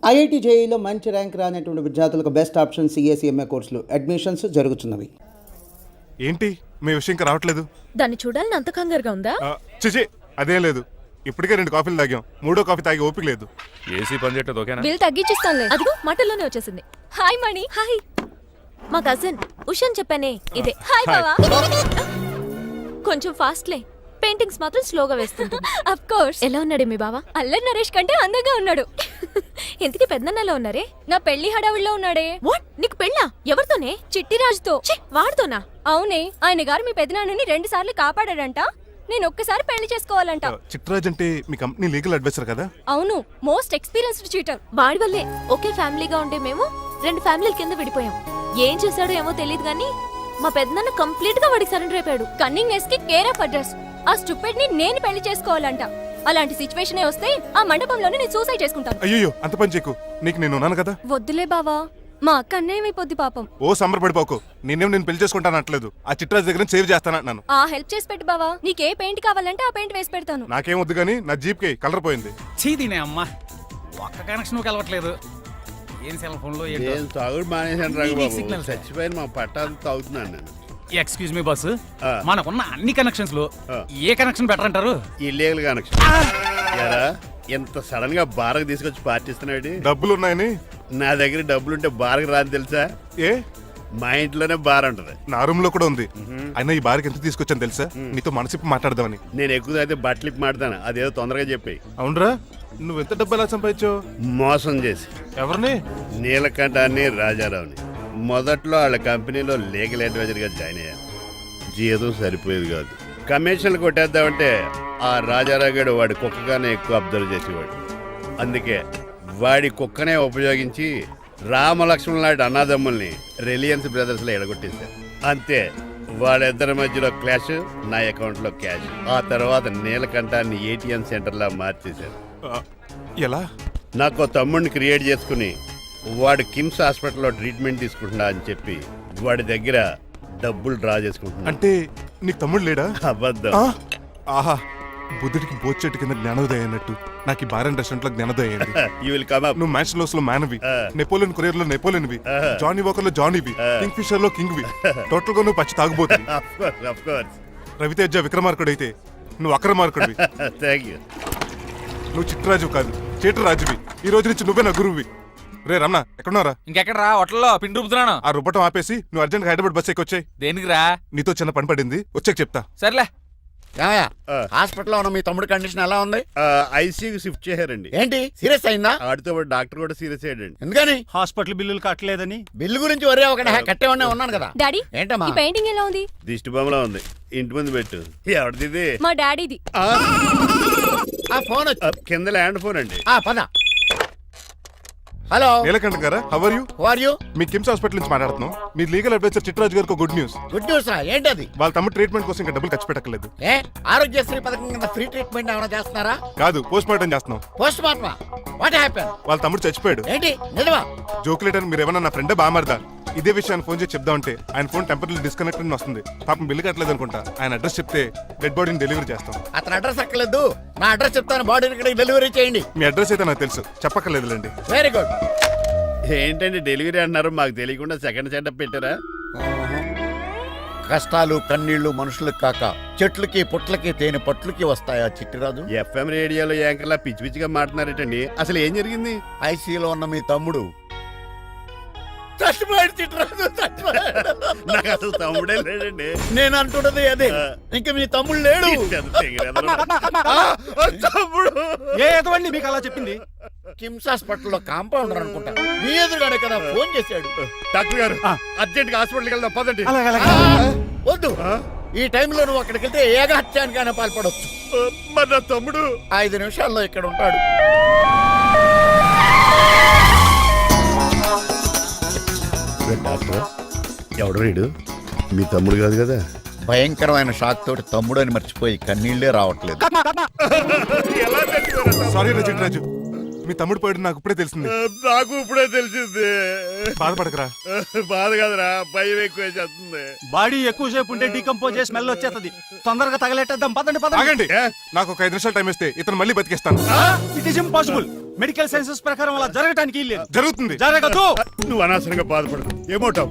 IIT జేఈలో మంచి rank రానటువంటి విద్యార్థులకు బెస్ట్ ఆప్షన్ సిఎస్ఈఎంఏ కోర్సులు అడ్మిషన్స్ జరుగుతున్నవి. ఏంటి మీ విషయం ఇంకా రావట్లేదు? దాన్ని చూడాలని అంత కంగారుగా ఉందా? చిచి అదేం లేదు. ఇప్పటికే 2 కాఫీలు తాగాం, 3వ కాఫీ తాగి ఓపిక లేదు. ఏసీ పని చేయట్లేదు ఓకేనా? బిల్ తగ్గించిస్తానులే. అదిగో మాటల్లోనే వచ్చేసింది. హాయ్ మణి. హాయ్. మా కజిన్ ఉషాన్ చెప్పానే ఇదే. హాయ్ బావా. కొంచెం ఫాస్ట్లే, పెయింటింగ్స్ మాత్రం స్లోగా వేస్తుంటుంది. Of course. ఎలా ఉన్నాడే మీ బావ? అల్లరి నరేష్ కంటే అందంగా ఉన్నాడు. ఇంతకీ పెద్దన్నలో ఉన్నారే? నా పెళ్లి హడావిడిలో ఉన్నాడే. వాట్? నీకు పెళ్ళా? ఎవరితోనే? చిట్టిరాజుతో. వాడితోనా? అవునే, ఆయన గారు మీ పెద్దనాన్నని 2 సార్లు కాపాడాడంట. నేను ఒక్కసారి పెళ్లి చేసుకోవాలంట. చిట్రాజ్ అంటే మీ కంపెనీ లీగల్ అడ్వైజర్ కదా? అవును, మోస్ట్ ఎక్స్పీరియన్స్డ్ చీటర్. వాడి వల్లే ఒకే ఫ్యామిలీగా ఉండే మేము 2 ఫ్యామిలీల కింద విడిపోయాం. ఏం చేశాడో ఏమో తెలియదు గానీ మా పెద్దనాన్న కంప్లీట్ గా వాడికి సరెండర్ అయిపోయాడు. కన్నింగ్ నెస్ కి కేర్ ఆఫ్ అడ్రస్. ఆ స్టూపిడ్ ని నేను పెళ్లి చేసుకోవాలంట. అలాంటి సిచ్యువేషన్ వస్తే ఆ మండపంలోనే నేను సూసైడ్ చేసుకుంటాను. అయ్యో అంత పని చేయకు, నీకు నేను ఉన్నాను కదా. వద్దులే బావా, మా అక్క అన్యాయం అయిపోద్ది పాపం. ఓ సంబరపడిపోకు, నేను పెళ్లి చేసుకుంటాను అనట్లేదు. ఆ చిట్రాజ్ దగ్గర సేవ్ చేస్తానంటున్నాను. ఆ హెల్ప్ చేసి పెట్టు బావా. నీకే పెయింట్ కావాలంటే ఆ పెయింట్ వేసి పెడతాను. నాకేం వద్దు కానీ నా జీప్ కి కలర్ పోయింది. చీదీనే అమ్మా, ఒక్క కనెక్షన్ కలవట్లేదు. ఏం సెల్ ఫోన్ లో ఏం తాగుడు మానేశాను రాఘబాబు. చచ్చిపోయిన మా పట్టాలు తాగుతున్నాను నేను. ఎక్స్క్యూజ్ మీ బాస్, మనకున్న అన్ని కనెక్షన్స్ లో ఏ కనెక్షన్ బెటర్ అంటారు? Illegal connection. ఎంత సడన్ గా బారకు తీసుకొచ్చి పార్టీస్తున్నాడు. డబ్బులు ఉన్నాయని. నా దగ్గర డబ్బులుంటే బారకు రాని తెలుసా? ఏ మా ఇంట్లోనే బార్ ఉంటది. నా రూమ్ లో కూడా ఉంది. అయినా ఈ బార్కి ఎంత తీసుకొచ్చాను తెలుసా? నీతో మనసిప్పి మాట్లాడదామని. నేను ఎక్కువ అయితే బట్టలు ఇప్పి మాడతాను, అదేదో తొందరగా చెప్పి. అవునరా, నువ్వు ఎంత డబ్బు ఎలా సంపాదించావు? మోసం చేసి. ఎవరిని? నీలకంఠాన్ని, రాజారావుని. మొదట్లో వాళ్ళ కంపెనీలో లీగల్ అడ్వైజర్ గా జాయిన్ అయ్యాను. జీతం సరిపోయేది కాదు. కమిషన్లు కొట్టేద్దామంటే ఆ రాజారావు గారు వాడి కుక్కగానే ఎక్కువ అబ్జర్వ్ చేసేవాడు. అందుకే వాడి కుక్కనే ఉపయోగించి రామలక్ష్మణ్ లాంటి అన్నదమ్ముల్ని రిలయన్స్ బ్రదర్స్ లో ఎడగొట్టేశారు. అంతే, వాళ్ళిద్దరి మధ్యలో క్లాష్, నా అకౌంట్ లో క్యాష్. ఆ తర్వాత నీలకంఠాన్ని ఏటీఎం సెంటర్ లా మార్చేశారు. ఎలా? నాకు తమ్ముడిని క్రియేట్ చేసుకుని వాడు కిమ్స్ హాస్పిటల్లో ట్రీట్మెంట్ తీసుకుంటున్నా అని చెప్పి వాడి దగ్గర డబ్బులు డ్రా చేసుకుంటున్నా. అంటే నీకు తమ్ముడు లేడా? అబద్ధం. ఆహా, బుద్ధుడికి బోచెట్టు కింద జ్ఞానోదయం అన్నట్టు నాకు ఈ బార్ అండ్ రెస్టారెంట్ లో జ్ఞానోదయం అయింది. You will come up. నువ్వు మ్యాచ్ లోస్ లో మ్యాన్వి, నెపోలియన్ కొరియర్ లో నెపోలియన్వి, జానీ వాకర్ లో జానీవి, కింగ్ ఫిషర్ లో కింగ్ వి. టోటల్ గా నువ్వు పచ్చి తాగుబోతుంది. Of course. రవితేజ విక్రమార్కుడు అయితే నువ్వు అక్రమార్కుడివి. Thank you. నువ్వు చిట్రాజు కాదు, చీటరాజువి. ఈ రోజు నుంచి నువ్వే నా గురువువి. రే రమణ, ఎక్కడున్నారా? ఇంకెక్కడ రా, హోటల్లో పిండి రూపుతున్నాను. ఆ రుబ్బటం ఆపేసి నువ్వు అర్జెంట్ హైదరాబాద్ బస్ ఎక్కొచ్చాయి. దేనికి రా? నీతో చిన్న పని పడింది, వచ్చాక చెప్తా. సర్లే. హాస్పిటల్లో ఉన్న మీ తమ్ముడు కండిషన్ ఎలా ఉంది? ఐసీయూకి షిఫ్ట్ చేశారండి. ఏంటి, సీరియస్ అయిందా? ఆడితో పాటు డాక్టర్ కూడా సీరియస్ అయ్యాడండి. ఎందుకని? హాస్పిటల్ బిల్లులు కట్టలేదని. బిల్లు గురించి ఒరే ఒకటి కట్టేవాడినే ఉన్నాను కదా. డాడీ, ఏంటమ్మా ఈ పెయింటింగ్ ఎలా ఉంది? దిష్టి బొమ్మలా ఉంది, ఇంటి ముందు పెట్టు. ఎవరిది? మా డాడీది. ఆ ఫోన్ కింద ల్యాండ్ ఫోన్ అండి. పద. హలో నీలకంఠ గారా, how are you? Who are you? మీ కిమ్స్ హాస్పిటల్ నుంచి మాట్లాడుతున్నాం. మీ లీగల్ అడ్వైజర్ చిట్రాజు గారికి గుడ్ న్యూస్. గుడ్ న్యూస్ రా, ఏంటది? వాళ్ళ తమ్ముడు ట్రీట్మెంట్ కోసం ఇంకా డబ్బులు ఖర్చు పెట్టలేదు. ఏ ఆరోగ్యశ్రీ పథకం కింద ఫ్రీ ట్రీట్మెంట్ ఏమైనా చేస్తున్నారా? కాదు, పోస్ట్ మార్టం చేస్తున్నాం. పోస్ట్ మార్టమా? What happen? వాళ్ళ తమ్ముడు చచ్చిపోయాడు. ఏంటి, నిజమా? జోకులేటర్ మీరు ఏమన్నా నా ఫ్రెండ్ బామర్దా? ఇదే విషయాన్ని ఫోన్ చేసి చెప్దామంటే ఆయన ఫోన్ టెంపరీ డిస్కనెక్ట్ అని వస్తుంది. పాపం బిల్లు కట్టలేదు అనుకుంటా. ఆయన అడ్రస్ చెప్తే డెడ్ బాడీని డెలివరీ చేస్తాం. అతను అడ్రస్ అక్కర్లేదు, నా అడ్రస్ చెప్తాను, బాడీని ఇక్కడికి డెలివరీ చేయండి. మీ అడ్రస్ అయితే నాకు తెలుసు, చెప్పక్కర్లేదులేండి. Very good. ఏంటండి డెలివరీ అంటున్నారు, మాకు తెలియకుండా సెకండ్ సెటప్ పెట్టారా? కష్టాలు కన్నీళ్లు మనుషులకు కాక చెట్లకి పుట్లకి తేనె పట్లకి వస్తాయా చిట్టిరాజు? ఎఫ్ఎం రేడియోలో యాంకర్లా పిచ్చి పిచ్చిగా మాట్లాడారేటండి. అసలు ఏం జరిగింది? ఐసీలో ఉన్న మీ తమ్ముడు చచ్చిపోయాడు. చిట్టిరాజు చచ్చిపోయాడు. నాకు అసలు తమ్ముడే లేడండి. నేను అంటున్నది అదే, ఇంకా మీ తమ్ముడు లేడు. తమ్ముడు ఏ ఎదవండి మీకు అలా చెప్పింది? కిమ్స్ హాస్పిటల్లో కాంపౌండర్ అనుకుంటా, మీ ఎదురుగానే కదా ఫోన్ చేశాడు. డాక్టర్ గారు అర్జెంట్ గా హాస్పిటల్కి వెళ్దాం పదండి. వద్దు, ఈ టైంలో నువ్వు అక్కడికి వెళ్తే ఏకహత్యానికైనా పాల్పడవచ్చు. మరి నా తమ్ముడు 5 నిమిషాల్లో ఇక్కడ ఉంటాడు. డాక్టర్ ఎవడు రీడు? మీ తమ్ముడు కాదు కదా? భయంకరమైన షాక్ తోటి తమ్ముడు అని మర్చిపోయి కన్నీళ్లే రావట్లేదు. సారీ రా చిట్రాజు, మీ తమ్ముడు పోయాడు నాకు ఇప్పుడే తెలిసింది. నాకు ఇప్పుడే తెలిసింది. బాధపడకరా. బాధ కాదురా, భయం ఎక్కువ చేస్తుంది. బాడీ ఎక్కువసేపు ఉంటే డీకంపోజ్ చేసి స్మెల్ వచ్చేస్తుంది. తొందరగా తగలెట్టేద్దాం, పదండి పదండి. ఆగండి, నాకు ఒక 5 నిమిషాలు టైం ఇస్తే ఇతను మళ్ళీ బతికేస్తాను. It is impossible. Medical sciences ప్రకారం అలా జరగటానికి లేదు. జరుగుతుంది. జరగదు. నువ్వు అనవసరంగా బాధపడదు ఏమోటావు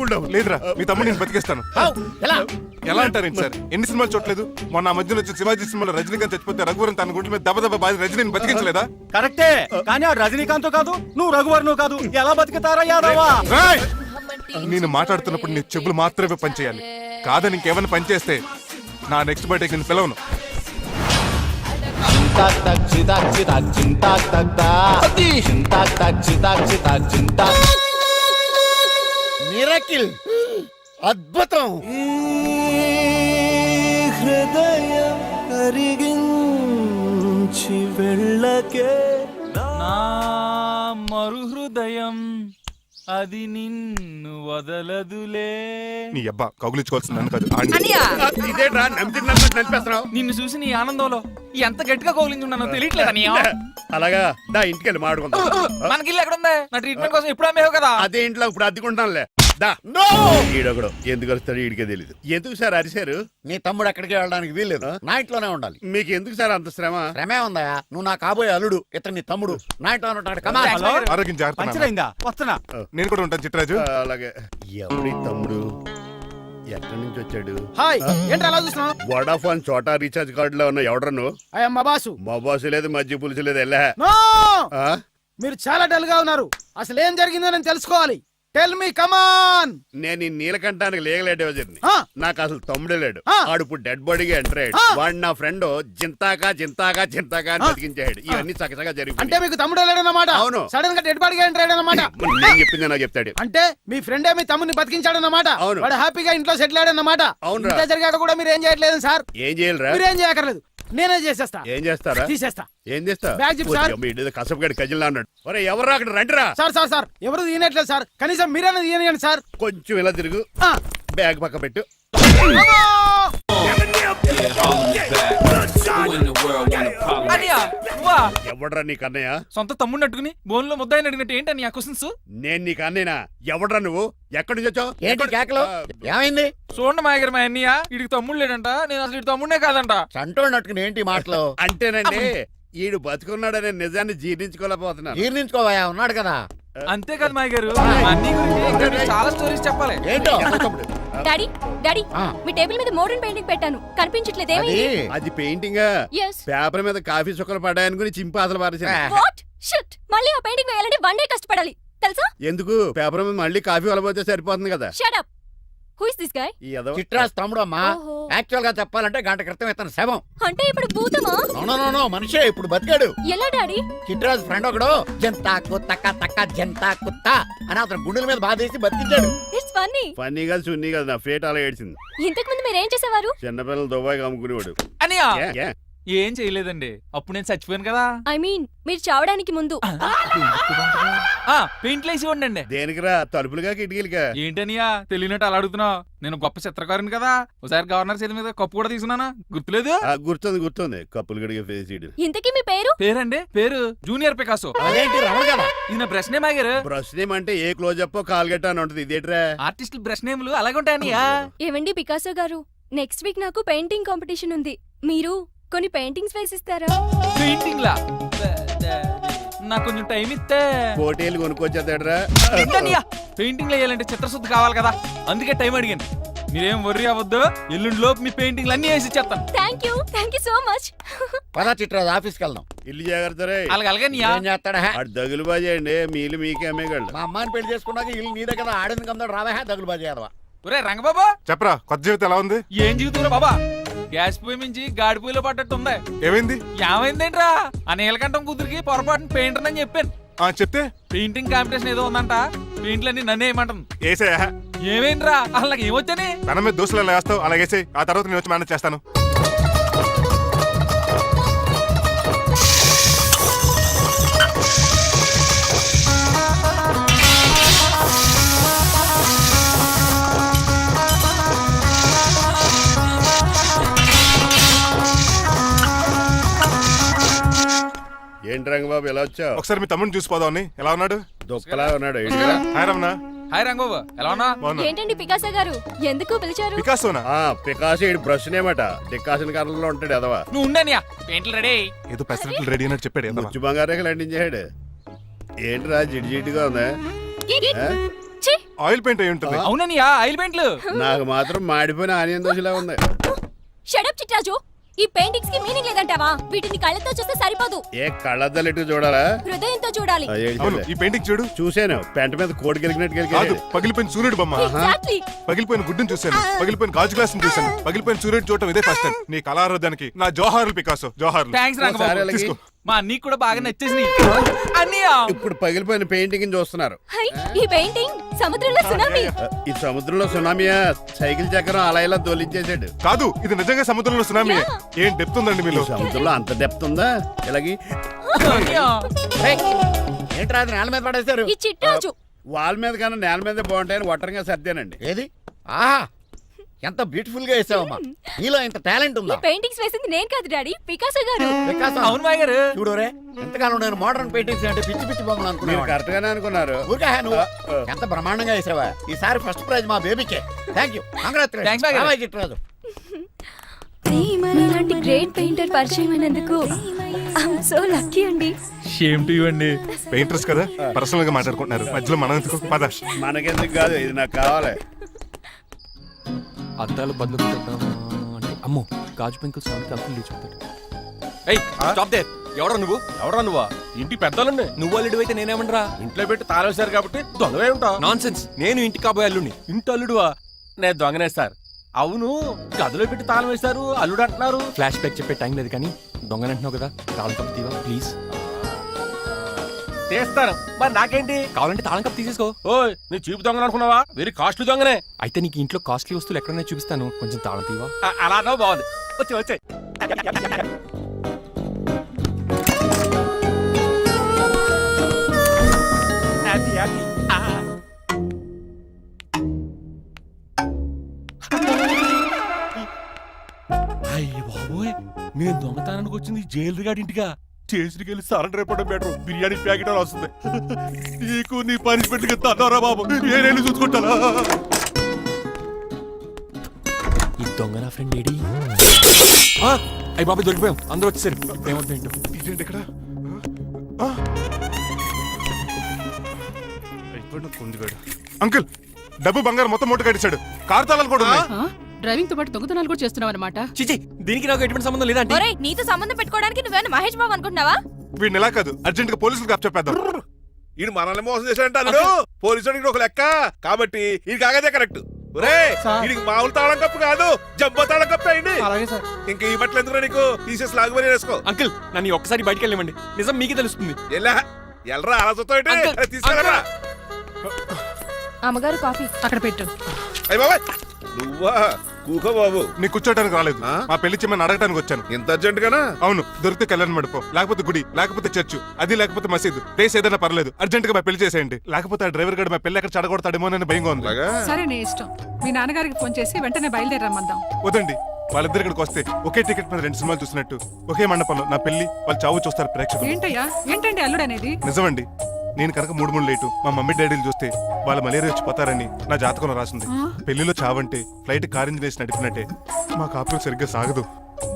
ఉండవు లేదురా మీ తమ్ముడు నేను బతికేస్తాను. ఎలా ఎలా అంటారేంటి సార్? ఎన్ని సినిమాలు చూడలేదు? మొన్న ఆ మధ్యలో వచ్చిన శివాజీ సినిమాలో రజనీకాంత్ చచ్చిపోతే రఘువరన్ తన గుండె మీద దెబ్బ బాధ రజనీని బతికించలేదా? కరెక్టే, కానీ ఆ రజనీకాంత్ కాదు, నువ్వు రఘువర్ను కాదు. ఎలా బతుకుతారా యాదవా? రేయ్! నేను మాట్లాడుతున్నప్పుడు నీ చెవులు మాత్రమే పనిచేయాలి. కాదని ఇంకేమైనా పనిచేస్తే నా నెక్స్ట్ బర్త్డేకి నేను పిలవను. మిరకిల్, అద్భుతం. హృదయం కరిగించి వెళ్ళకే నా మరు హృదయం అది నిన్ను వదలదులే. నీ అబ్బా కౌగులించుకోవాల్సింది నన్ను కాదు ఆడిని. ఇదేట్రా నడిపేస్తున్నావు? నిన్ను చూసి నీ ఆనందంలో ఎంత గట్టిగా కౌలించున్నానో తెలియట్లేదు అన్నయ్య. అలాగా దా ఇంటికి వెళ్ళి మాడుకుందాం. మనకి ఇల్లు ఎక్కడ ఉంది? నా ట్రీట్మెంట్ కోసం ఎప్పుడు అమ్మేవు కదా. అదే ఇంట్లో ఇప్పుడు అద్దెకుంటానులే. దా ఈడొకడు ఎందుకు వస్తాడు ఈడికే తెలీదు. ఎందుకు సార్ అరిశారు? నీ తమ్ముడు ఎక్కడికి వెళ్ళడానికి వీల్లేదు, నా ఇంట్లోనే ఉండాలి. మీకు ఎందుకు సార్ అంత శ్రమ? శ్రమే ఉందా? నువ్వు నా కాబోయే అల్లుడు, ఇతను నీ తమ్ముడు, నా ఇంట్లోనే ఉంటాడు. కమా. హలో, ఆరోగ్యం జాగ్రత్త నాన్న. పంచరైందా? వస్తున్నా. నేను కూడా ఉంటాను చిట్రాజు. అలాగే. ఎవరి తమ్ముడు ఎక్కడి నుంచి వచ్చాడు? హాయ్, ఏంటి అలా చూస్తున్నావు? వడాఫోన్ చోటా రీఛార్జ్ కార్డు లో ఉన్న ఎవడరా నువ్వు? అయ్యమ్మ బాసు. మా బాసు లేదు, మజ్జి పులుసు లేదు. వెళ్ళా నో! ఆ? మీరు చాలా డల్ గా ఉన్నారు. అసలు ఏం జరిగిందో నేను తెలుసుకోవాలి. టెల్ మీ, కమాన్. నేను ఈ నీలకంఠానికి లేగలేటే వజర్ని. ఆ. నాకు అసలు తమ్ముడే లేడు. ఆ. ఆడు ఇప్పుడు డెడ్ బాడీగా ఎంటర్ అయ్యాడు. ఆ. వాడు నా ఫ్రెండ్ జింతాకా అని బతికించాడు. ఇవన్నీ చక్కగా అంటే జరిగిపోయి. మీకు తమ్ముడు లేడన్నమాట. అవును. సడన్ గా డెడ్ బాడీగా ఎంటర్ అయ్యాడన్నమాట. నేను చెప్పింది నాకు చెప్తాడు. అంటే మీ ఫ్రెండే మీ తమ్ముని బతికించాడన్నమాట. అవును. వాడు హ్యాపీగా ఇంట్లో సెటిల్ అయ్యాడన్నమాట. అవునురా. ఇంత జరిగాక కూడా మీరు ఏం చేయట్లేదు సార్. ఏం చేయాలిరా? మీరేం చేయక్కర్లేదు, నేనే చేసేస్తా. ఏం చేస్తారా? తీసేస్తా. ఏం చేస్తా? బ్యాగ్ చెప్పు సార్. కసపగడి కజిల్లా అన్నాడు. ఒరే ఎవరు అక్కడ రండిరా. సార్ ఎవరు తీయనట్లేదు సార్. కనీసం మీరైనా తీయనియండి సార్. కొంచెం ఇలా తిరుగు. ఆ. బ్యాగ్ పక్క పెట్టు. అన్నయ్య, నువ్వా? ఎవడ్రా నీకు అన్నయ్య? సొంత తమ్ముడిని అట్టుకుని బోన్లో ముద్దాయిని అడిగినట్టు ఏంటి అన్నయ్య క్వశ్చన్స్? నేను నీకు అన్నయ్యనా? ఎవడ్రా నువ్వు? ఎక్కడి నుంచి వచ్చావు? ఏంటి కేకలు? ఏమైంది? చూడండి మాయగారు మా అన్నయ్య, వీడికి తమ్ముడు లేడంట. నేను అసలు ఇటు తమ్ముడే కాదంట. చంటోడు నట్టుకుని ఏంటి మాటలు? అంటేనండి ఈడు బతుకున్నాడనే నిజాన్ని జీర్ణించుకోలేకపోతున్నాను. జీర్ణించుకోవా, ఉన్నాడు కదా. అంతేకాదు మాయగారు, మా అన్నయ్య గురించి ఇంకా మీకు చాలా స్టోరీస్ చెప్పాలి. ఏంటో డాడీ డాడీ ఆ. మీ టేబుల్ మీద మోడర్న్ పెయింటింగ్ పెట్టాను, కనిపించట్లేదు. అది ఏమైంది? అది పెయింటింగ్. Yes. పేపర్ మీద కాఫీ చుక్కలు పడ్డాయని గురించి చింపాసలు పారేసాను. What? Shit! మళ్ళీ ఆ పెయింటింగ్ వేయాలంటే 1 day కష్టపడాలి తెలుసా? ఎందుకు? పేపర్ మీద మళ్ళీ కాఫీ వలపోతే సరిపోతుంది కదా. Shut up. Who is this guy? ఈ ఎదవ. చిట్రాజ్ తమ్ముడు అమ్మా. ఓహో. యాక్చువల్ గా చెప్పాలంటే గంట క్రితం ఇతను శవం. అంటే ఇప్పుడు భూతమా? నో మనిషే ఇప్పుడు బతికాడు. ఎలా డాడీ? చిట్రాజ్ ఫ్రెండ్ ఒకడు జంతాకు తక్క జంతా కుత్త అని అతను గుండెల మీద బాధేసి బతికించాడు. It's funny. ఫన్నీగా సున్నీ కదా, నా ఫేట్ అలా ఏడ్చింది. ఇంతకు ముందు మీరు ఏం చేసేవారు? చిన్నపిల్లలు దుబాయ్ అమ్ముకునేవాడు. అన్నయ్య, ఏ, ఏ? ఏం చేయలేదండి. అప్పుడు నేను చచ్చిపోయాను కదా. ఐ మీన్ మీరు చావడానికి ముందు. పెయింట్లు వేసి ఉండండి. దేనికిరా? తలుపులుగా కిటికీలుగా? ఏంటనియా తెలియనట్టు అలా అడుగుతున్నావు? నేను గొప్ప చిత్రకారుని కదా. ఒకసారి గవర్నర్ చేతి మీద కప్పు కూడా తీసుకున్నానా? గుర్తులేదు? గుర్తుంది కప్పులు గడిగే ఫేస్ ఇడు. ఇంతకీ మీ పేరు? పేరండి, పేరు జూనియర్ పికాసో. అదేంటి రమణ కదా? ఇది నా బ్రష్ నేమ్ ఆగారు. బ్రష్ నేమ్ అంటే ఏ క్లోజప్ కాల్గట్ట అని ఉంటది. ఇదేట్రా? ఆర్టిస్టుల బ్రష్ నేమ్లు అలాగే ఉంటాయనియా. ఏవండి పికాసో గారు, నెక్స్ట్ వీక్ నాకు పెయింటింగ్ కాంపిటీషన్ ఉంది. మీరు కొన్ని పెయింటింగ్స్ వేసిస్తారా? పెయింటింగ్ లా నాకు కొంచెం టైం ఇస్తే. కోటేలు కొనుక్కొచ్చేదేట్రా? పెయింటింగ్ వేయాలంటే చిత్రశుద్ధి కావాలి కదా, అందుకే టైం అడిగాను. మీరేం వర్రీ అవ్వద్దు, ఎల్లుండి లోపు మీ పెయింటింగ్లు అన్ని వేసి ఇచ్చేస్తాను. Thank you so much. పదా చిట్రాజ్ ఆఫీస్కి వెళ్దాం. ఇల్లు జాగ్రత్త రే. అలాగే ఏం చేస్తాడా? అటు దగులు బాజీ అండి, మీలు మీకే అమ్మేగాళ్ళు. మా అమ్మాయిని పెళ్లి చేసుకున్నాక ఇల్లు నీదే కదా, ఆడింది కమ్దాడు రావా దగులు బాజీ అదవా. ఒరే రంగబాబా, చెప్పరా కొత్త జీవితం ఎలా ఉంది? ఏం జీవితంలో బాబా, గ్యాస్ పొయ్యి మించి గాడి పొయ్యిలో పడ్డట్టు ఉంది. ఏమైంది? ఏమైందేంట్రా? ఆ నీలకంఠం కూతురికి పొరపాటున పెయింటర్ అని చెప్పాను. చెప్తే పెయింటింగ్ కాంపిటీషన్ ఏదో ఉందంట, పెయింట్లన్నీ నన్నే ఏమంటుంది. ఏసే ఏమైందిరా? అసలు నాకు ఏమొచ్చని? తన మీద దోశలు ఎలా వేస్తావు అలాగేసే, ఆ తర్వాత నేను వచ్చి మేనేజ్ చేస్తాను. ఏంటి రంగబాబు ఎలా వచ్చావు? ఒకసారి మీ తమ్ముడిని చూసిపోదామని. ఎలా ఉన్నాడు? దుక్కలా ఉన్నాడు. హాయ్ రమణ. హాయ్ రంగబాబు ఎలా ఉన్నా? బాగున్నా ఏంటండి పికాసో గారు ఎందుకు పిలిచారు? పికాసోనా? పికాసి బ్రష్ నేమట డికాషన్ కలర్లో ఉంటాడు ఎదవా. నువ్వు ఉండనియా పెయింట్లు రెడీ. ఏదో పెసరట్లు రెడీ అయినట్టు చెప్పాడు ఏదమ్మా. ముచ్చు బంగారే లండించాడు. ఏంట్రా జిడ్జిడ్డుగా ఉందా? ఆ? ఛీ! ఆయిల్ పెయింట్ అయి ఉంటుంది. అవుననియా ఆయిల్ పెయింట్లు. నాకు మాత్రం మాడిపోయిన ఆనియన్ దోశలా ఉంది. షడప్ చిట్రాజు, ఈ పెయింటింగ్స్ కి మీనింగ్ లేదంటావా? వీటిని కళ్ళతో చూస్తే సరిపోదు, ఏ కళ్ళద్దలు చూడాలా? హృదయంతో చూడాలి. ఆ, ఏంటి అవును చెల్లె? ఈ పెయింటింగ్ చూడు. చూశాను పెంట మీద కోడి గెలిగినట్టు కాదు, గెలిగాడు. పగిలిపోయిన సూర్యుడు బొమ్మ, Exactly. పగిలిపోయిన గుడ్డును చూశాను, పగిలిపోయిన గాజు గ్లాస్ చూశాను, పగిలిపోయిన సూర్యుడు చూడటం ఇదే ఫస్ట్ టైం. నీ కళారోధానికి నా జోహార్లు పికాసో, జోహార్లు. థ్యాంక్స్ ఒకసారి రంగబాబు. అలాగే. తీసుకో. మా అన్నీ కూడా బాగా నచ్చేసినాయి అన్నయ్య. ఇప్పుడు పగిలిపోయిన పెయింటింగ్ చూస్తున్నారు. హై, ఈ పెయింటింగ్ సముద్రంలో సునామీ. ఈ సముద్రంలో సునామియా? సైకిల్ చక్రం అలా ఇలా దొలించేసాడు. కాదు, ఇది నిజంగా సముద్రంలో సునామీ. ఏం డెప్త్ ఉందండి ఈ మీలో. సముద్రంలో అంత డెప్త్ ఉందా? ఇలాగి అన్నయ్య. ఏంట్రా అది నేల మీద పడేశారు? ఈ చిట్రాజు వాల్ మీద కన్నా నేల మీదే బాగుంటాయని ఒట్టరంగా సర్దానండి. ఏది? ఆహా, ఎంత బ్యూటిఫుల్ గా వేసావమ్మా. నీలో ఇంత టాలెంట్ ఈ ఉందా? పెయింటింగ్స్ వేసింది నేను కాదు డాడీ, పికాసో గారు. వికాసం. అవును మాయ గారు. చూడురే, ఎంతకాలం నేను మోడర్న్ పెయింటింగ్స్ అంటే పిచ్చి పిచ్చి బొమ్మలు మీరు అనుకున్నాను. కరెక్ట్ గానే అనుకున్నారు. ఊరికే నువ్వు ఎంత బ్రహ్మాండంగా వేసావా. ఈసారి ఫస్ట్ ప్రైజ్ మా బేబీకే. థ్యాంక్ యూ, Thanks, బాగా. చిట్రాజు. ఇలాంటి గ్రేట్ పెయింటర్ పరిచయం అయినందుకు ఐఎమ్ సో లక్కీ అండి. షేమ్ టు యు అండి. పెయింటర్స్ కదా, పర్సనల్ గా మాట్లాడుకుంటున్నారు. మధ్యలో మనం ఎందుకు? పద. మనకెందుకు కాదు, ఇది నాకు కావాలి. అద్దాలు బదులు పెట్టేద్దామా అంటే అమ్మో గాజు పెంకులు సౌండ్ కలిపి లేచిపోతాడు. ఏయ్ స్టాప్ దే. ఎవరా నువ్వు? ఎవరా నువ్వా? ఇంటి పెద్దోళ్ళండి. నువ్వు అల్లుడు అయితే నేనేమనరా? ఇంట్లో పెట్టి తాళేశారు కాబట్టి దొంగవే ఉంటావు. నాన్సెన్స్. నేను ఇంటి కాబోయే అల్లుడిని. ఇంటి అల్లుడువా? నేను దొంగనే సార్. అవును, గదిలో పెట్టి తాళం వేశారు, అల్లుడు అంటున్నారు. ఫ్లాష్ బ్యాక్ చెప్పే టైం లేదు కానీ దొంగనంటున్నావు కదా, తాళం కప్పు తీవా ప్లీజ్. తీస్తాను, మరి నాకేంటి? కావాలంటే తాళం కప్పు తీసేసుకో. ఓయ్, నీ చీపు దొంగను అనుకున్నావా? వెరీ కాస్ట్లీ దొంగనే. అయితే నీకు ఇంట్లో కాస్ట్లీ వస్తువులు ఎక్కడైనా చూపిస్తాను, కొంచెం తాళం తీవా. అలా అన్నావు, బాగుంది. వచ్చి వచ్చాయి. అయ్య బాబోయ్, నేను దొంగతనానికి వచ్చింది జైలు గాడి ఇంటిగా. స్టేషన్కి వెళ్ళి సరెండర్ అయిపోవడం బెటర్. బిర్యానీ ప్యాకెట్ అని వస్తుంది. నీకు నీ పనిష్మెంట్ కి తన్నారా బాబు, నేనేళ్ళు చూసుకుంటానా? ఈ దొంగ నా ఫ్రెండ్ ఏడి. అయ్యి బాబు దొరికిపోయాం, అందరూ వచ్చేసారు. ఏమవుతుంది ఏంటో. ఇదేంటి ఇక్కడ? అయిపోయిన కుందిగాడు. అంకుల్, డబ్బు బంగారం మొత్తం మూట కట్టించాడు. కారు తాళాలు కూడా ఉన్నాయి. డ్రైవింగ్ తో పాటు దొంగతనాలు కూడా చేస్తున్నావు అనమాట. చిచి, దీనికి నాకు ఎటువంటి సంబంధం లేదంటే. ఒరేయ్, నీతో సంబంధం పెట్టుకోవడానికి నువ్వేనా మహేష్ బాబు అనుకుంటున్నావా? వీడిని ఎలా కాదు, అర్జెంట్ గా పోలీసులకు అప్పచెప్పేద్దాం. ఈయన మనల్ని మోసం చేశాడంట అన్నాడు. పోలీసుడికి ఒక లెక్క కాబట్టి ఇది కాగదే కరెక్ట్. ఇది మామూలు తాళం కప్పు కాదు, జంబో తాళం కప్పు అయింది. ఇంకా ఈ బట్టలు ఎందుకు నీకు? తీసేసి లాగుమని వేసుకో. అంకుల్, నన్ను ఒక్కసారి బయటికి వెళ్ళమండి, నిజం మీకే తెలుస్తుంది. ఎల్రా అలా అంకుల్, తీసుకెళ్ళరా. అమ్మగారు కాఫీ అక్కడ పెట్టు. అయ్య బాబాయ్, నువ్వా? కూకో బాబు. నీ కూర్చోటానికి రాలేదు, మా పెళ్లి చెమ్మని అడగటానికి వచ్చాను. ఇంత అర్జెంట్ గానా? అవును, దొరికితే కళ్యాణ మండపం, లేకపోతే గుడి, లేకపోతే చర్చ్, అది లేకపోతే మసీదు, ప్లేస్ ఏదైనా పర్లేదు. అర్జెంట్ గా మా పెళ్లి చేసేయండి. లేకపోతే ఆ డ్రైవర్ గడు మా పెళ్లి ఎక్కడ చెడగొడతాడేమో అని భయంగా ఉంది. సరే నీ ఇష్టం. మీ నాన్నగారికి ఫోన్ చేసి వెంటనే బయలుదేరమ్మందాం. వదండి, వాళ్ళిద్దరు ఇక్కడికి వస్తే ఒకే టికెట్ మీద 2 సినిమాలు చూసినట్టు, ఒకే మండపంలో నా పెళ్లి, వాళ్ళు చావు చూస్తారు ప్రేక్షకులు. ఏంటయ్యా, ఏంటండి అల్లుడు అనేది? నిజమండి, నేను కనుక 3 లేటు మా మమ్మీ డాడీలు చూస్తే వాళ్ళ మలేరియా వచ్చిపోతారని నా జాతకంలో రాసింది. పెళ్లిలో చావంటే ఫ్లైట్ కార్ ఇంజిన్ వేసి నడిపినట్టే. మా కాపురం సరిగ్గా సాగదు.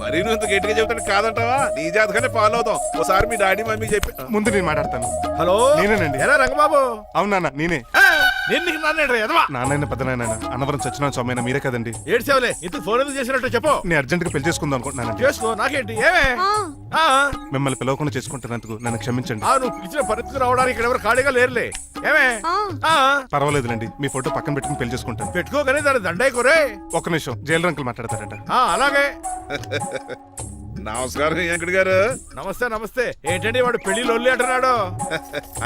మరి నువ్వు ఇంత గట్టిగా చెబుతాను కాదంటావా? నీ జాతకాన్ని ఫాలో అవుతాం. ఒకసారి మీ డాడీ మమ్మీ చెప్పి. ముందు నేను మాట్లాడతాను. హలో, నేనేనండి. ఎలా రంగబాబు? అవును నాన్న, నేనే. నేను నీకు నాన్న నాన్న పెద్ద నాయన అన్నవరం సత్యనారాయణ స్వామి అయినా మీరే కదండి. ఏడ్చేవలే, ఇంతకు ఫోన్ ఎందుకు చేసినట్టు చెప్పు. నేను అర్జెంట్ గా పెళ్లి చేసుకుందాం అనుకుంటున్నాను. చేసుకో, నాకేంటి? ఏమే మిమ్మల్ని పిలవకుండా చేసుకుంటున్నందుకు నన్ను క్షమించండి. నువ్వు పిలిచిన పరిస్థితి రావడానికి ఇక్కడ ఎవరు ఖాళీగా లేరులే. ఏమే పర్వాలేదులేండి, మీ ఫోటో పక్కన పెట్టుకుని పెళ్లి చేసుకుంటాను. పెట్టుకోగానే దాని దండాయి కోరే. ఒక్క నిమిషం, జైలు అంకుల్ మాట్లాడతారంట. అలాగే. నమస్కారం వెంకట గారు. నమస్తే నమస్తే. ఏంటండి వాడు పెళ్లి లొల్లి అంటున్నాడు?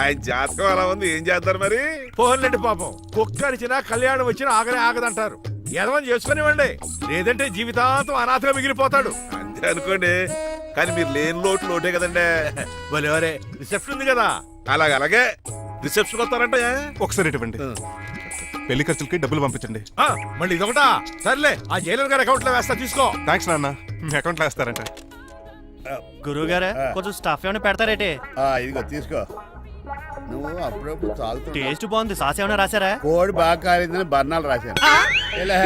ఆయన జాతకం అలా ఉంది, ఏం చేస్తారు మరి? పోన్లేండి పాపం, కుక్క అరిచినా కళ్యాణం వచ్చినా ఆగనే ఆగదంటారు. ఎదవని చేసుకునివ్వండి, లేదంటే జీవితాంతం అనాథగా మిగిలిపోతాడు. అంతే అనుకోండి, కానీ మీరు లేని లోటు లోటే కదండి. భలేవరే, రిసెప్షన్ ఉంది కదా. అలాగే రిసెప్షన్ వస్తారంట. ఒకసారి ఇటువంటి పెళ్లి ఖర్చులకి డబ్బులు పంపించండి. మళ్ళీ ఇదొకటా? సర్లే, ఆ జైలర్ గారి అకౌంట్ లో వేస్తా, తీసుకో. థ్యాంక్స్ నాన్న, మీ అకౌంట్ లో వేస్తారంట. గురువు గారా, కొంచెం స్టాఫ్ ఏమైనా పెడతారేటే? ఇదిగో తీసుకో. నువ్వు అప్పుడప్పుడు తాగుతూ టేస్ట్ బాగుంది సాస్ ఏమైనా రాశారా కోడి బాగా కాలిందని బర్ణాలు రాశాను ఇలా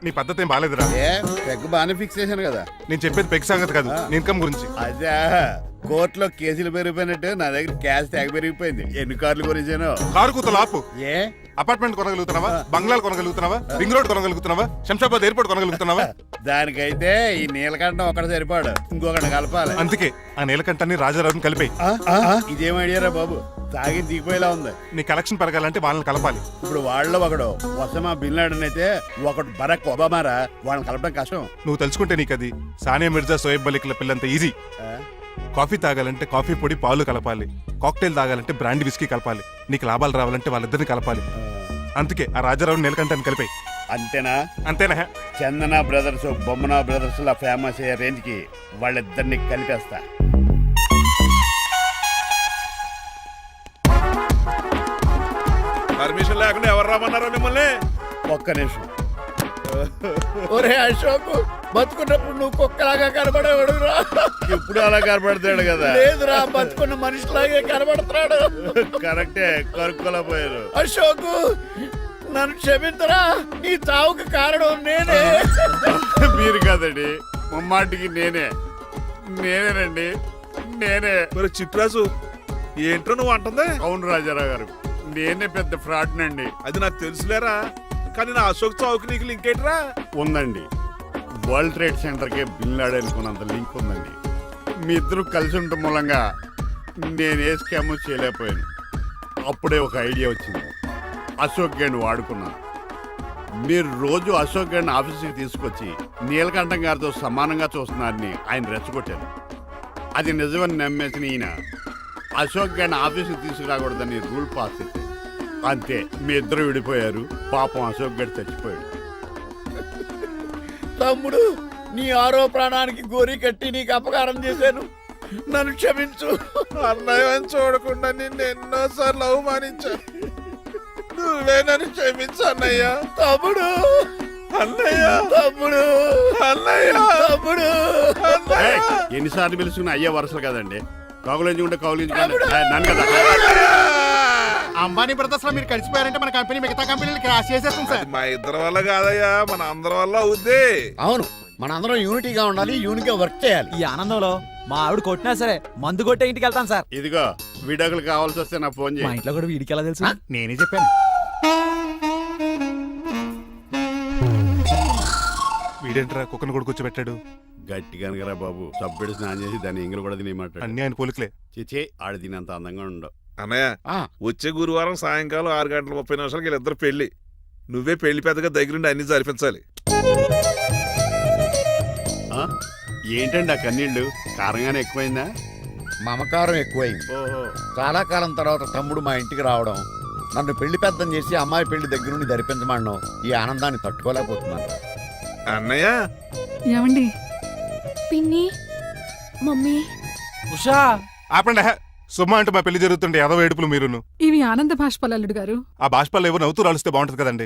నీ పద్ధతి ఏం బాగాలేదురా. ఏ పెగ్గు బాగానే ఫిక్స్ చేశాను కదా. నేను చెప్పేది పెగ్ సంగతి కాదు, నీ ఇన్కమ్ గురించి. అదే కోర్టులో కేసులు పెరిగిపోయినట్టు నా దగ్గర క్యాష్ తెగ పెరిగిపోయింది. ఎన్ని కార్లు కొనిచ్చాను. కారు కూతలు ఆపు. ఏ అపార్ట్మెంట్ కొనగలుగుతున్నావా, బంగ్లాలు కొనగలుగుతున్నావా, రింగ్ రోడ్ కొనగలుగుతున్నావా, శంషాబాద్ ఎయిర్పోర్ట్ కొనగలుగుతున్నావా? దానికైతే ఈ నీలకంఠం ఒకటి సరిపాడు, ఇంకొకటి కలపాలి. అందుకే ఆ నీలకంఠాన్ని రాజారావుని కలిపే. ఇదేం ఐడియారా బాబు, తాగి దిగిపోయేలా ఉంది. నీ కలెక్షన్ పెరగాలంటే వాళ్ళని కలపాలి. ఇప్పుడు వాళ్ళలో ఒకడు ఒసమా బిన్ లాడెన్ అయితే ఒకడు బరాక్ ఒబామారా, వాళ్ళని కలపడం కష్టం. నువ్వు తెలుసుకుంటే నీకు అది సానియా మిర్జా, సోయబ్ మలిక్ల పిల్లంత ఈజీ. కాఫీ తాగాలంటే కాఫీ పొడి పాలు కలపాలి, కాక్టైల్ తాగాలంటే బ్రాండ్ విస్కీ కలపాలి, నీకు లాభాలు రావాలంటే వాళ్ళిద్దరిని కలపాలి. అందుకే ఆ రాజారావు నీలకంఠాన్ని కలిపాయి. అంతేనా? అంతేనా? చందన బ్రదర్స్, బొమ్మన బ్రదర్స్ లా ఫేమస్ అయ్యే రేంజ్ కి వాళ్ళిద్దరిని కలిపేస్తా. పర్మిషన్ లేకుండా ఎవరు రమ్మన్నారో మిమ్మల్ని? ఒక్క నిమిషం. ఒరే అశోక్, బతుకున్నప్పుడు నువ్వు కుక్కలాగా కనబడేవాడురా. ఇప్పుడు అలా కనబడతాడు కదా. లేదురా, బతుకున్న మనిషిలాగే కనబడుతున్నాడు. కరెక్టే, కరుక్కోలా పోయారు. అశోక్, నన్ను క్షమించరా, నీ చావుకి కారణం నేనే. మీరు కాదండి, ముమ్మాటికి నేనేనండి, నేనే. మరి చిట్రాజు, ఏంట్రో నువ్వు అంటుంది? అవును రాజారావు గారు, నేనే పెద్ద ఫ్రాడ్ నండి. అది నాకు తెలుసులేరా, కానీ నా అశోక్ చావుకి నీకు లింక్ ఏంట్రా? ఉందండి, వరల్డ్ ట్రేడ్ సెంటర్కి బిన్ లాడెన్ అనుకున్నంత లింక్ ఉందండి. మీ ఇద్దరు కలిసి ఉండటం మూలంగా నేను ఏ స్కామ్ చేయలేకపోయాను. అప్పుడే ఒక ఐడియా వచ్చింది, అశోక్ గేణ్ వాడుకున్నాను. మీరు రోజు అశోక్ గేణ్ ఆఫీస్కి తీసుకొచ్చి నీలకంఠం గారితో సమానంగా చూస్తున్నారని ఆయన రెచ్చగొట్టారు. అది నిజమని నమ్మేసిన ఈయన అశోక్ గేణ్ ఆఫీస్కి తీసుకురాకూడదని రూల్ పాస్ చేశారు. అంతే, మీ ఇద్దరు విడిపోయారు. పాపం అశోక్ గేణ్ చచ్చిపోయాడు. తమ్ముడు, నీ ఆరో ప్రాణానికి గోరి కట్టి నీకు అపకారం చేశాను, నన్ను క్షమించు. అన్నయ్య చూడకుండా నిన్ను ఎన్నోసార్లు అవమానించాను, నువ్వే నన్ను క్షమించు అన్నయ్య. తమ్ముడు, అన్నయ్య, తమ్ముడు, అన్నయ్య, తమ్ముడు. ఎన్నిసార్లు పిలుచుకున్న అయ్యే వరుసలు కదండి. కౌగులించుకుంటే కౌగులించుకుంటే నన్ను కదా. అంబానీ బ్రదర్స్ లో మీరు కలిసిపోయారంటే మన కంపెనీ మిగతా కంపెనీలు క్రాష్ చేసేస్తుంది సార్. మా ఇద్దరి వల్ల కాదయ్యా, మన అందరి వల్ల అవుద్ది. అవును, మనందరం యూనిటీగా ఉండాలి, యూనిట్గా వర్క్ చేయాలి. ఈ ఆనందంలో మా ఆవిడ కొట్టినా సరే మందు కొట్టే ఇంటికి వెళ్తాను సార్. ఇదిగో, విడాకులు కావాల్సి వస్తే నాకు ఫోన్ మా చేయి. ఇంట్లో కూడా వీడికి ఎలా తెలుసు? నేనే చెప్పాను. వీడేంట్రా కుక్కను కూడా కూర్చోబెట్టాడు? గట్టిగా అనగరా బాబు, సబ్బెడు స్నానం చేసి దాన్ని ఎంగిలి కూడా తినేయమంటాడు. అన్ని ఆయన పోలికలే. చిచే, ఆడు తినంత అందంగా ఉండవు. అన్నయ్య, వచ్చే గురువారం సాయంకాలం 6:30 వీళ్ళిద్దరు పెళ్లి. నువ్వే పెళ్లి పెద్దగా దగ్గరుండి అన్ని జరిపించాలి. ఏంటండి ఆ కన్నీళ్ళు? కారంగానే ఎక్కువైందా? మమకారం ఎక్కువైంది. ఓహో, చాలా కాలం తర్వాత తమ్ముడు మా ఇంటికి రావడం, నన్ను పెళ్లి పెద్దం చేసి అమ్మాయి పెళ్లి దగ్గర నుండి ధరిపించమన్నాం. ఈ ఆనందాన్ని తట్టుకోలేకపోతున్నాను. అన్నయ్య, ఏమండి? పిన్ని, మమ్మీ, ఉషా, ఆపండి. సుమ్మ అంటూ మా పెళ్లి జరుగుతుంటే ఎదవ ఏడుపులు మీరును. ఇవి ఆనంద భాష్పాలు అల్లుడు గారు. ఆ బాష్పాలు ఏవో నవ్వుతూ రాలిస్తే బాగుంటది కదండి.